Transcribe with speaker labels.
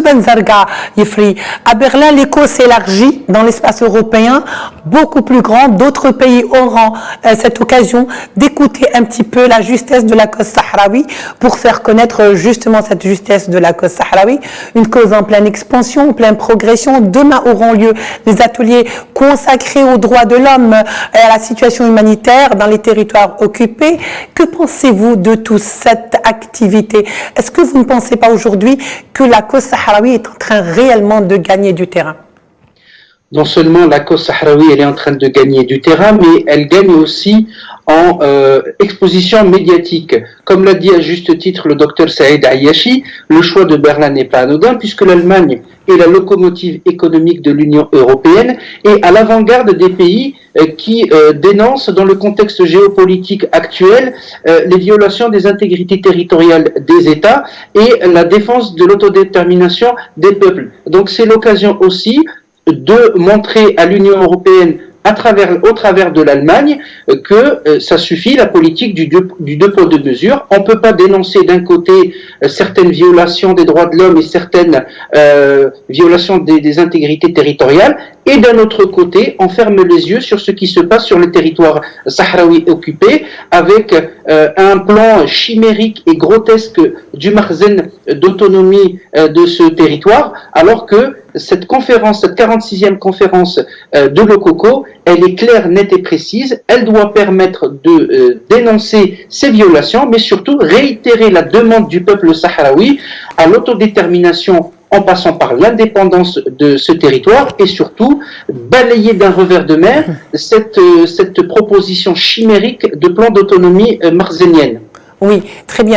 Speaker 1: Benzarga Yefri, à Berlin, l'écho s'élargit dans l'espace européen, beaucoup plus grand. D'autres pays auront cette occasion d'écouter un petit peu la justesse de la cause sahraoui pour faire connaître justement cette justesse de la cause sahraoui. Une cause en pleine expansion, en pleine progression. Demain auront lieu des ateliers consacrés aux droits de l'homme et à la situation humanitaire dans les territoires occupés. Que pensez-vous de toute cette activité? Est-ce que vous ne pensez pas aujourd'hui que la cause sahraoui est en train réellement de gagner du terrain?
Speaker 2: Non seulement la cause sahraoui elle est en train de gagner du terrain, mais elle gagne aussi en exposition médiatique. Comme l'a dit à juste titre le docteur Saïd Ayashi, le choix de Berlin n'est pas anodin puisque l'Allemagne est la locomotive économique de l'Union européenne et à l'avant-garde des pays qui dénoncent dans le contexte géopolitique actuel les violations des intégrités territoriales des États et la défense de l'autodétermination des peuples. Donc c'est l'occasion aussi de montrer à l'Union européenne au travers de l'Allemagne que ça suffit, la politique du deux poids deux mesures. On ne peut pas dénoncer d'un côté certaines violations des droits de l'homme et certaines violations des intégrités territoriales et d'un autre côté on ferme les yeux sur ce qui se passe sur le territoire sahraoui occupé avec un plan chimérique et grotesque du Makhzen d'autonomie de ce territoire, alors que cette conférence, cette 46e conférence de l'Okoko, elle est claire, nette et précise. Elle doit permettre de dénoncer ces violations, mais surtout réitérer la demande du peuple sahraoui à l'autodétermination en passant par l'indépendance de ce territoire et surtout balayer d'un revers de main cette proposition chimérique de plan d'autonomie makhzenienne.
Speaker 1: Oui, très bien.